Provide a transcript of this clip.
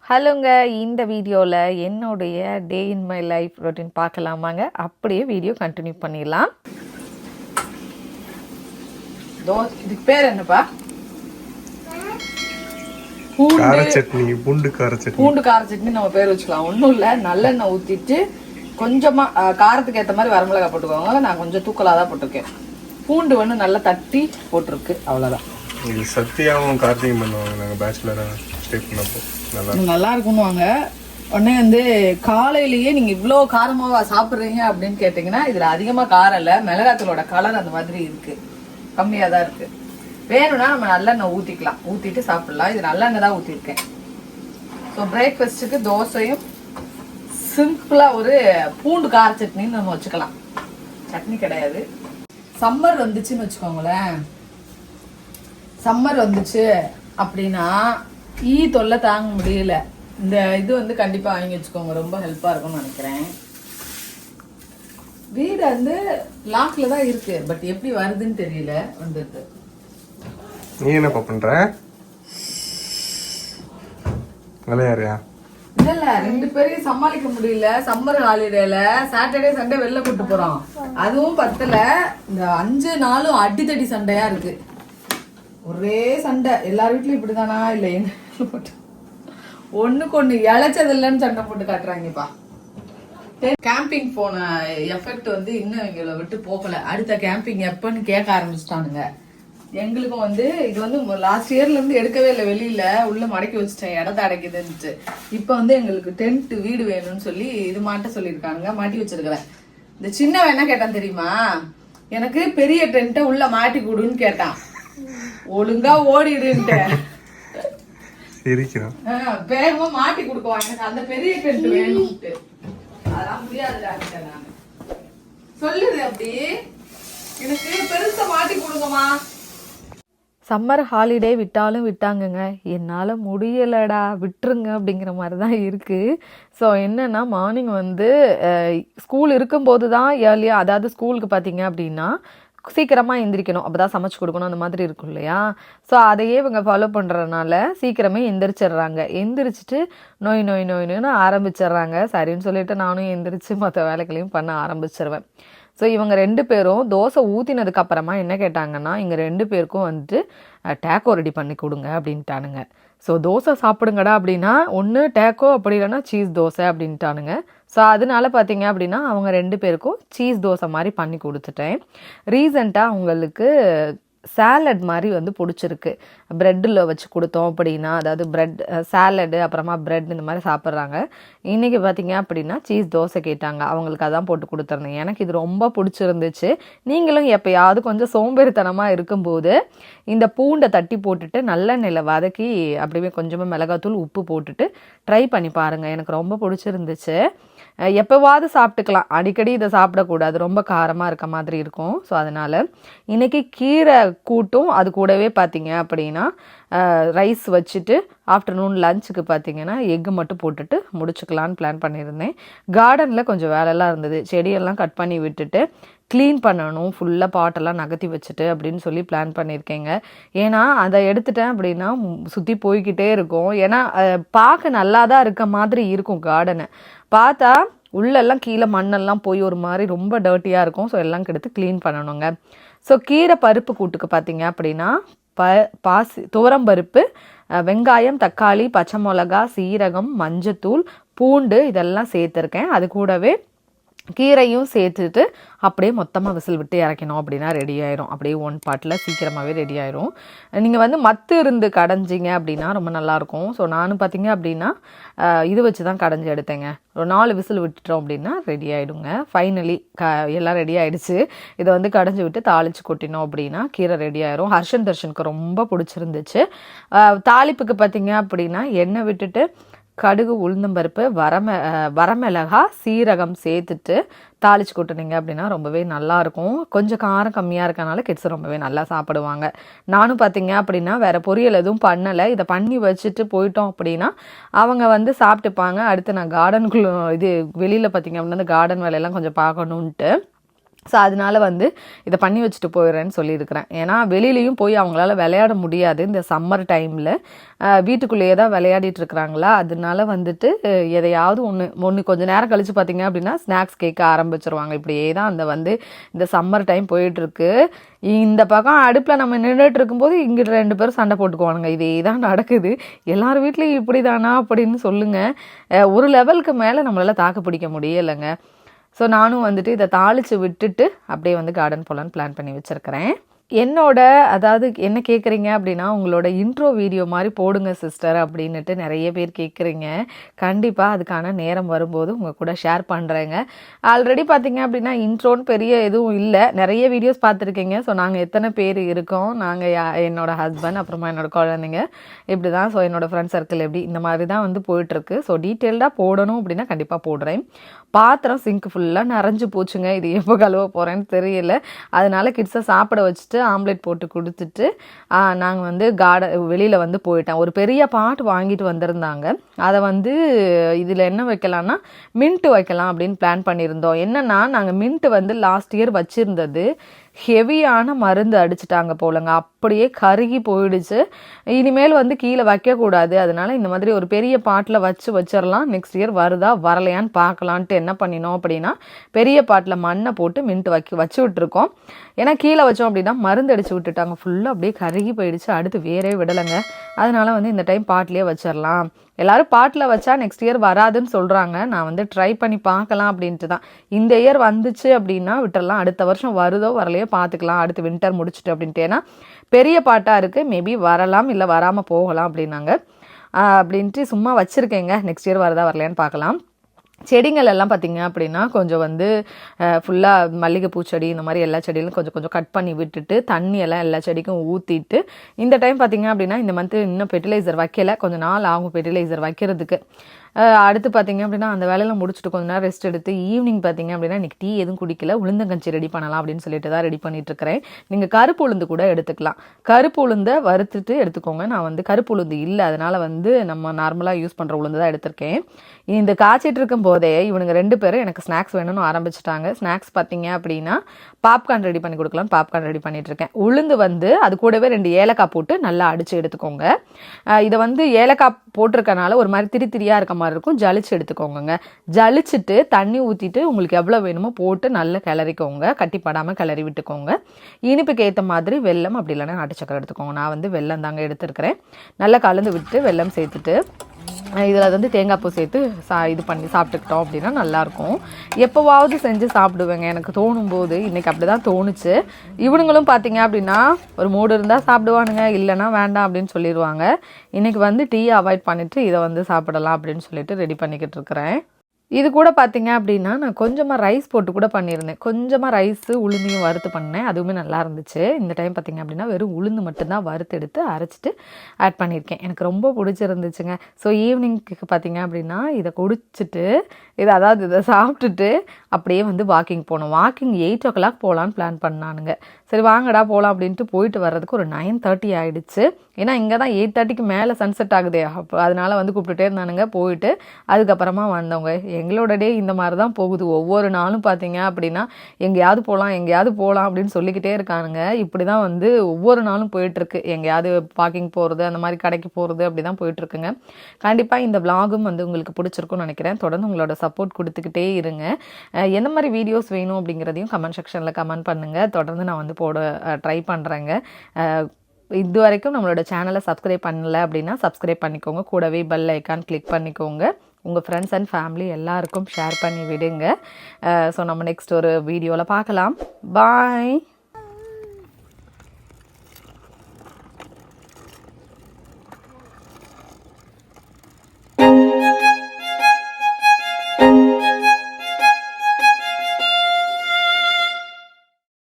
ஹலோங்க, இந்த வீடியோவில் என்னுடைய டே இன் மை லைஃப் ரொட்டீன் பார்க்கலாமாங்க. அப்படியே வீடியோ கண்டினியூ பண்ணிடலாம். இதுக்கு பேர் என்னப்பா? பூண்டு கார சட்னி நம்ம பேர் வச்சுக்கலாம். ஒன்றும் இல்லை, நல்லெண்ணெய் ஊற்றிட்டு கொஞ்சமாக காரத்துக்கு ஏற்ற மாதிரி வரமிளகா போட்டுக்கோங்க. நான் கொஞ்சம் தூக்கலாக தான் போட்டிருக்கேன். பூண்டு வந்து நல்லா தட்டி போட்டிருக்கு, அவ்வளோதான். இது சத்தியாவும் கார்த்திகம் பண்ணுவாங்க. நாங்கள் பேச்சுலராக ஸ்டே பண்ணப்போ நல்லா இருக்குன்னுவாங்க. உடனே வந்து காலையிலேயே நீங்கள் இவ்வளோ காரமாக சாப்பிட்றீங்க அப்படின்னு கேட்டிங்கன்னா, இதில் அதிகமாக காரம் இல்லை, மிளகாத்தூளோட கலர் அந்த மாதிரி இருக்குது, கம்மியாக தான் இருக்குது. வேணும்னா நம்ம நல்லெண்ணெய் ஊற்றிக்கலாம், ஊற்றிட்டு சாப்பிட்லாம். இது நல்லெண்ணெய் தான் ஊற்றிருக்கேன். ஸோ பிரேக்ஃபாஸ்ட்டுக்கு தோசையும் சிம்பிளாக ஒரு பூண்டு கார சட்னின்னு நம்ம வச்சுக்கலாம். சட்னி கிடையாது. சம்மர் வந்துச்சுன்னு வச்சுக்கோங்களேன். சம்மர் வந்துச்சு அப்படின்னா தொல்லை தாங்க முடியல. இந்த இது வந்து கண்டிப்பாக வாங்கி வச்சுக்கோங்க, ரொம்ப ஹெல்ப்பாக இருக்கும்னு நினைக்கிறேன். வீடு வந்து லாக்ல தான் இருக்கு, பட் எப்படி வருதுன்னு தெரியல. வந்துட்டு நீ என்னப்பா பண்ற? விளையாடுறியா? இல்ல, ரெண்டு பேரையும் சமாளிக்க முடியல. சம்மர் ஹாலிடேல சாட்டர்டே சண்டே வெளில கூட்டு போறோம். அதுவும் பத்தல, இந்த 5 நாளும் அடித்தடி சண்டையா இருக்கு. ஒரே சண்டை. எல்லார் வீட்லயும் இப்படிதானா இல்ல எங்க ஒண்ணுக்கு ஒண்ணு இழைச்சது இல்லைன்னு சண்டை போட்டு காட்டுறாங்கப்பா. கேம்பிங் போன எஃபெக்ட் வந்து இன்னும் எங்களை விட்டு போகல. அடுத்த கேம்பிங் எப்பன்னு கேட்க ஆரம்பிச்சிட்டானுங்க. எங்களுக்கும் வந்து இது வந்து லாஸ்ட் இயர்ல இருந்து எடுக்கவே இல்லை, வெளியில உள்ள மடக்கி வச்சுட்டேன், இடத்த அடைக்குதுன்னுட்டு. இப்ப வந்து எங்களுக்கு டென்ட் வீடு வேணும்னு சொல்லி இது மாட்ட சொல்லியிருக்கானுங்க, மாட்டி வச்சிருக்கிறேன். இந்த சின்ன என்ன கேட்டான் தெரியுமா? எனக்கு பெரிய டென்ட்டை உள்ள மாட்டி கொடுன்னு கேட்டான். ஒழுங்கா ஓடிடுன்ட்டு வேகமா மாட்டி கொடுக்குவான். எனக்கு அந்த பெரிய டென்ட் வேணும்ட்டு. அதெல்லாம் முடியாது. சொல்லுது அப்படி, எனக்கு பெருசா மாட்டி கொடுங்கம்மா. சம்மர் ஹாலிடே விட்டாலும் விட்டாங்கங்க, என்னால் முடியலடா விட்டுருங்க அப்படிங்கிற மாதிரி தான் இருக்குது. ஸோ என்னென்னா, மார்னிங் வந்து ஸ்கூல் இருக்கும்போது தான் ஏர்லியாக, அதாவது ஸ்கூலுக்கு பார்த்தீங்க அப்படின்னா சீக்கிரமாக எந்திரிக்கணும், அப்போ தான் சமைச்சு கொடுக்கணும், அந்த மாதிரி இருக்கும் இல்லையா. ஸோ அதையே இவங்க ஃபாலோ பண்ணுறதுனால சீக்கிரமே எந்திரிச்சிடுறாங்க. எந்திரிச்சிட்டு நோய்னு ஆரம்பிச்சிடுறாங்க. சரின்னு சொல்லிட்டு நானும் எந்திரிச்சு மற்ற வேலைகளையும் பண்ண ஆரம்பிச்சிருவேன். ஸோ இவங்க 2 பேரும் தோசை ஊற்றினதுக்கு அப்புறமா என்ன கேட்டாங்கன்னா, இங்கே 2 பேருக்கும் வந்துட்டு டேக்கோ ரெடி பண்ணி கொடுங்க அப்படின்ட்டானுங்க. ஸோ தோசை சாப்பிடுங்கடா அப்படின்னா ஒன்று டேக்கோ, அப்படி இல்லைன்னா சீஸ் தோசை அப்படின்ட்டானுங்க. ஸோ அதனால பார்த்தீங்க அப்படின்னா அவங்க 2 பேருக்கும் சீஸ் தோசை மாதிரி பண்ணி கொடுத்துட்டேன். ரீசெண்டாக அவங்களுக்கு சாலட் மாதிரி வந்து பிடிச்சிருக்கு. ப்ரெட்டில் வச்சு கொடுத்தோம் அப்படின்னா, அதாவது ப்ரெட் சாலடு அப்புறமா ப்ரெட் இந்த மாதிரி சாப்பிட்றாங்க. இன்றைக்கி பார்த்திங்க அப்படின்னா சீஸ் தோசை கேட்டாங்க, அவங்களுக்கு அதான் போட்டு கொடுத்துருந்தேன். எனக்கு இது ரொம்ப பிடிச்சிருந்துச்சு. நீங்களும் எப்போயாவது கொஞ்சம் சோம்பேறித்தனமாக இருக்கும்போது இந்த பூண்டை தட்டி போட்டுட்டு நல்லெண்ணெயில் வதக்கி அப்படியே கொஞ்சமாக மிளகாத்தூள் உப்பு போட்டுட்டு ட்ரை பண்ணி பாருங்கள். எனக்கு ரொம்ப பிடிச்சிருந்துச்சு. எப்போவாவது சாப்பிட்டுக்கலாம், அடிக்கடி இதை சாப்பிடக்கூடாது, ரொம்ப காரமாக இருக்க மாதிரி இருக்கும். ஸோ அதனால் இன்றைக்கி கீரை கூட்டும் அது கூடவே பார்த்தீங்க அப்படின்னா ரைஸ் வச்சுட்டு ஆஃப்டர்நூன் லஞ்சுக்கு பார்த்தீங்கன்னா எக்கு மட்டும் போட்டுட்டு முடிச்சுக்கலான்னு பிளான் பண்ணியிருந்தேன். கார்டனில் கொஞ்சம் வேலையெல்லாம் இருந்தது, செடியெல்லாம் கட் பண்ணி விட்டுட்டு க்ளீன் பண்ணணும், ஃபுல்லாக பாட்டெல்லாம் நகர்த்தி வச்சுட்டு அப்படின்னு சொல்லி பிளான் பண்ணியிருக்கேங்க. ஏன்னா அதை எடுத்துட்டேன் அப்படின்னா சுற்றி போய்கிட்டே இருக்கும். ஏன்னா பார்க்க நல்லா தான் இருக்க மாதிரி இருக்கும். கார்டனை பார்த்தா உள்ளெல்லாம் கீழே மண்ணெல்லாம் போய் ஒரு மாதிரி ரொம்ப டர்ட்டியாக இருக்கும். ஸோ எல்லாம் கெடுத்து க்ளீன் பண்ணணுங்க. ஸோ கீரை பருப்பு கூட்டுக்கு பார்த்தீங்க அப்படின்னா துவரம்பருப்பு, வெங்காயம், தக்காளி, பச்சை மிளகா, சீரகம், மஞ்சத்தூள், பூண்டு இதெல்லாம் சேர்த்துருக்கேன். அது கூடவே கீரையும் சேர்த்துட்டு அப்படியே மொத்தமாக விசில் விட்டு இறக்கணும் அப்படின்னா ரெடி ஆயிரும். அப்படியே 1 பாட்டில் சீக்கிரமாகவே ரெடி ஆயிரும். நீங்கள் வந்து மத்து இருந்து கடைஞ்சிங்க அப்படின்னா ரொம்ப நல்லாயிருக்கும். ஸோ நானும் பார்த்தீங்க அப்படின்னா இது வச்சு தான் கடைஞ்சி எடுத்தேங்க. ஒரு 4 விசில் விட்டுட்டோம் அப்படின்னா ரெடி ஆகிடுங்க. ஃபைனலி எல்லாம் ரெடி ஆகிடுச்சு. இதை வந்து கடைஞ்சி விட்டு தாளித்து கொட்டினோம் அப்படின்னா கீரை ரெடி ஆயிரும். ஹர்ஷன் தர்ஷனுக்கு ரொம்ப பிடிச்சிருந்துச்சு. தாளிப்புக்கு பார்த்தீங்க அப்படின்னா எண்ணெய் விட்டுட்டு கடுகு, உளுந்தம்பருப்பு, வரமிளகா, சீரகம் சேர்த்துட்டு தாளிச்சு கொட்டுனீங்க அப்படின்னா ரொம்பவே நல்லாயிருக்கும். கொஞ்சம் காரம் கம்மியாக இருக்கனால கிட்ஸ் ரொம்பவே நல்லா சாப்பிடுவாங்க. நானும் பார்த்தீங்க அப்படின்னா வேறு பொரியல் எதுவும் பண்ணலை, இதை பண்ணி வச்சுட்டு போயிட்டோம் அப்படின்னா அவங்க வந்து சாப்பிட்டுப்பாங்க. அடுத்து நான் கார்டனுக்குள்ளே வெளியில் பார்த்தீங்க அப்படின்னா இந்த கார்டன் வேலையெல்லாம் கொஞ்சம் பார்க்கணுன்ட்டு ஸோ அதனால வந்து இதை பண்ணி வச்சுட்டு போயிடுறேன்னு சொல்லியிருக்கிறேன். ஏன்னா வெளியிலையும் போய் அவங்களால விளையாட முடியாது இந்த சம்மர் டைமில், வீட்டுக்குள்ளேயே தான் விளையாடிட்டு இருக்கிறாங்களா. அதனால வந்துட்டு எதையாவது ஒன்று கொஞ்சம் நேரம் கழித்து பார்த்தீங்க அப்படின்னா ஸ்நாக்ஸ் கேட்க ஆரம்பிச்சிருவாங்க. இப்படியே தான் இந்த சம்மர் டைம் போயிட்டுருக்கு. இந்த பக்கம் அடுப்பில் நம்ம நின்றுட்டு இருக்கும்போது இங்கிட்ட 2 பேரும் சண்டை போட்டுக்குவானுங்க. இதே தான் நடக்குது. எல்லார் வீட்லேயும் இப்படி தானா அப்படின்னு சொல்லுங்கள். ஒரு லெவலுக்கு மேலே நம்மளால் தாக்கு பிடிக்க முடியலைங்க. ஸோ நானும் வந்துட்டு இதை தாளித்து விட்டுட்டு அப்படியே வந்து கார்டன் போகலான்னு பிளான் பண்ணி வச்சுருக்கிறேன். அதாவது என்ன கேட்குறீங்க அப்படின்னா, உங்களோட இன்ட்ரோ வீடியோ மாதிரி போடுங்க சிஸ்டர் அப்படின்னுட்டு நிறைய பேர் கேட்குறீங்க. கண்டிப்பாக அதுக்கான நேரம் வரும்போது உங்கள் கூட ஷேர் பண்ணுறேங்க. ஆல்ரெடி பார்த்தீங்க அப்படின்னா இன்ட்ரோன்னு பெரிய எதுவும் இல்லை, நிறைய வீடியோஸ் பார்த்துருக்கீங்க. ஸோ நாங்கள் எத்தனை பேர் இருக்கோம், என்னோடய ஹஸ்பண்ட், அப்புறமா என்னோடய குழந்தைங்க, இப்படி தான். ஸோ என்னோடய ஃப்ரெண்ட் சர்க்கிள் எப்படி இந்த மாதிரி தான் வந்து போயிட்டுருக்கு. ஸோ டீட்டெயில்டாக போடணும் அப்படின்னா கண்டிப்பாக போடுறேன். பாத்திரம் சிங்க் ஃபுல்லாக நிறைஞ்சு போச்சுங்க. இது எப்போ கழுவ போகிறேன்னு தெரியல. அதனால கிட்ஸை சாப்பிட வச்சுட்டு ஆம்லெட் போட்டு கொடுத்துட்டு நாங்கள் வந்து வெளியில் வந்து போயிட்டேன். ஒரு பெரிய பாட் வாங்கிட்டு வந்திருந்தாங்க. அதை வந்து இதில் என்ன வைக்கலாம்னா மின்ட்டு வைக்கலாம் அப்படின்னு பிளான் பண்ணியிருந்தோம். என்னென்னா நாங்கள் மின்ட்டு வந்து லாஸ்ட் இயர் வச்சுருந்தது ஹெவியான மருந்து அடிச்சிட்டாங்க போலங்க, அப்படியே கருகி போயிடுச்சு. இனிமேல் வந்து கீழே வைக்கக்கூடாது. அதனால இந்த மாதிரி ஒரு பெரிய பாட்டில் வச்சிடலாம். நெக்ஸ்ட் இயர் வருதா வரலையான்னு பார்க்கலான்ட்டு என்ன பண்ணினோம் அப்படின்னா பெரிய பாட்டில் மண்ணை போட்டு மின்ட்டு வச்சு விட்டுருக்கோம். ஏன்னா கீழே வச்சோம் அப்படின்னா மருந்து அடித்து விட்டுட்டாங்க, ஃபுல்லாக அப்படியே கருகி போயிடுச்சு. அடுத்து வேறே விடலைங்க. அதனால வந்து இந்த டைம் பாட்டிலே வச்சிடலாம். எல்லாரும் பாட்டில் வச்சா நெக்ஸ்ட் இயர் வராதுன்னு சொல்கிறாங்க. நான் வந்து ட்ரை பண்ணி பார்க்கலாம் அப்படின்ட்டு தான். இந்த இயர் வந்துச்சு அப்படின்னா விட்டுடலாம், அடுத்த வருஷம் வருதோ வரலையோ பார்த்துக்கலாம், அடுத்து வின்டர் முடிச்சுட்டு அப்படின்ட்டு. ஏன்னா பெரிய பாட்டாக இருக்குது, மேபி வரலாம் இல்லை வராமல் போகலாம் அப்படின்ட்டு சும்மா வச்சுருக்கேங்க. நெக்ஸ்ட் இயர் வரதா வரலையான்னு பார்க்கலாம். செடிகள் எல்லாம் பார்த்திங்க அப்படின்னா கொஞ்சம் வந்து ஃபுல்லாக மல்லிகைப்பூ செடி இந்த மாதிரி எல்லா செடியிலும் கொஞ்சம் கொஞ்சம் கட் பண்ணி விட்டுட்டு தண்ணியெல்லாம் எல்லா செடிக்கும் ஊற்றிட்டு இந்த டைம் பார்த்திங்க அப்படின்னா இந்த மந்த்து இன்னும் ஃபெர்டிலைசர் வைக்கலை, கொஞ்சம் நாள் ஆகும் ஃபெர்டிலைசர் வைக்கிறதுக்கு. அடுத்து பார்த்திங்க அப்படின்னா அந்த வேலையெல்லாம் முடிச்சுட்டு கொஞ்சம் நேரம் ரெஸ்ட் எடுத்து ஈவினிங் பார்த்திங்க அப்படின்னா இன்றைக்கி டீ எதுவும் குடிக்கல, உளுந்தங்கஞ்சி ரெடி பண்ணலாம் அப்படின்னு சொல்லிட்டு தான் ரெடி பண்ணிகிட்ருக்கிறேன். நீங்கள் கருப்பு உளுந்து கூட எடுத்துக்கலாம். கருப்பு உளுந்தை வறுத்துட்டு எடுத்துக்கோங்க. நான் வந்து கருப்பு உளுந்து இல்லை, அதனால் வந்து நம்ம நார்மலாக யூஸ் பண்ணுற உளுந்து தான் எடுத்திருக்கேன். இந்த காய்ச்சிட்டு இருக்கும் போதே இவனுங்க 2 பேரும் எனக்கு ஸ்நாக்ஸ் வேணும்னு ஆரம்பிச்சிட்டாங்க. ஸ்நாக்ஸ் பார்த்திங்க அப்படின்னா பாப்கார்ன் ரெடி பண்ணி கொடுக்கலான்னு பாப்கார்ன் ரெடி பண்ணிகிட்ருக்கேன். உளுந்து வந்து அது கூடவே 2 ஏலக்காய் போட்டு நல்லா அடித்து எடுத்துக்கோங்க. இதை வந்து ஏலக்காய் போட்டிருக்கனால ஒரு மாதிரி திரியாக இருக்க மாதிரி இருக்கும். ஜலிச்சு எடுத்துக்கோங்க. ஜலிச்சுட்டு தண்ணி ஊற்றிட்டு உங்களுக்கு எவ்வளோ வேணுமோ போட்டு நல்லா கிளறிக்கோங்க, கட்டிப்படாமல் கிளறி விட்டுக்கோங்க. இனிப்புக்கு ஏற்ற மாதிரி வெல்லம் அப்படி இல்லைன்னா நாட்டு சக்கரை எடுத்துக்கோங்க. நான் வந்து வெல்லம் தாங்க எடுத்துருக்கிறேன். நல்லா கலந்து விட்டு வெல்லம் சேர்த்துட்டு இதில் வந்து தேங்காய் பூ சேர்த்து இது பண்ணி சாப்பிட்டுக்கிட்டோம் அப்படின்னா நல்லாயிருக்கும். எப்போவாவது செஞ்சு சாப்பிடுவேங்க எனக்கு தோணும் போது. இன்றைக்கி அப்படி தான் தோணுச்சு. இவனுங்களும் பார்த்தீங்க அப்படின்னா ஒரு மூடு இருந்தால் சாப்பிடுவானுங்க, இல்லைன்னா வேண்டாம் அப்படின்னு சொல்லிடுவாங்க. இன்றைக்கி வந்து டீயை அவாய்ட் பண்ணிவிட்டு இதை வந்து சாப்பிடலாம் அப்படின்னு சொல்லிட்டு ரெடி பண்ணிக்கிட்டு இருக்கிறேன். இது கூட பார்த்தீங்க அப்படின்னா நான் கொஞ்சமாக ரைஸ் போட்டு கூட பண்ணியிருந்தேன். கொஞ்சமாக ரைஸு உளுந்தையும் வறுத்து பண்ணேன், அதுவுமே நல்லா இருந்துச்சு. இந்த டைம் பார்த்திங்க அப்படின்னா வெறும் உளுந்து மட்டும்தான் வறுத்து எடுத்து அரைச்சிட்டு ஆட் பண்ணியிருக்கேன். எனக்கு ரொம்ப பிடிச்சிருந்துச்சுங்க. ஸோ ஈவினிங்க்கு பார்த்திங்க அப்படின்னா இதை குடிச்சிட்டு இதை சாப்பிட்டுட்டு அப்படியே வந்து வாக்கிங் போனோம். வாக்கிங் 8 o'clock போகலான்னு பிளான் பண்ணானுங்க. சரி வாங்கடா போகலாம் அப்படின்ட்டு போயிட்டு வர்றதுக்கு ஒரு 9:30 ஆகிடுச்சு. ஏன்னா இங்கே தான் 8:30க்கு மேலே சன்செட் ஆகுதே, அப்போ அதனால் வந்து கூப்பிட்டுட்டே இருந்தானுங்க. போயிட்டு அதுக்கப்புறமா வந்தவங்க. எங்களோட டே இந்த மாதிரி தான் போகுது. ஒவ்வொரு நாளும் பார்த்தீங்க அப்படின்னா எங்கேயாவது போகலாம் அப்படின்னு சொல்லிக்கிட்டே இருக்கானுங்க. இப்படி தான் வந்து ஒவ்வொரு நாளும் போயிட்டுருக்கு. எங்கேயாவது வாக்கிங் போகிறது, அந்த மாதிரி கடைக்கு போகிறது, அப்படி தான் போயிட்டுருக்குங்க. கண்டிப்பாக இந்த விலாகும் வந்து உங்களுக்கு பிடிச்சிருக்கும்னு நினைக்கிறேன். தொடர்ந்து உங்களோட சப்போர்ட் கொடுத்துக்கிட்டே இருங்க. எந்த மாதிரி வீடியோஸ் வேணும் அப்படிங்கிறதையும் கமெண்ட் செக்ஷனில் கமெண்ட் பண்ணுங்கள். தொடர்ந்து நான் வந்து போட ட்ரை பண்ணுறேங்க. இது வரைக்கும் நம்மளோட சேனலை சப்ஸ்கிரைப் பண்ணல அப்படின்னா சப்ஸ்கிரைப் பண்ணிக்கோங்க. கூடவே பெல் ஐக்கான் கிளிக் பண்ணிக்கோங்க. உங்கள் ஃப்ரெண்ட்ஸ் அண்ட் ஃபேமிலி எல்லாருக்கும் ஷேர் பண்ணி விடுங்க. ஸோ நம்ம நெக்ஸ்ட் ஒரு வீடியோவில் பார்க்கலாம். பாய்.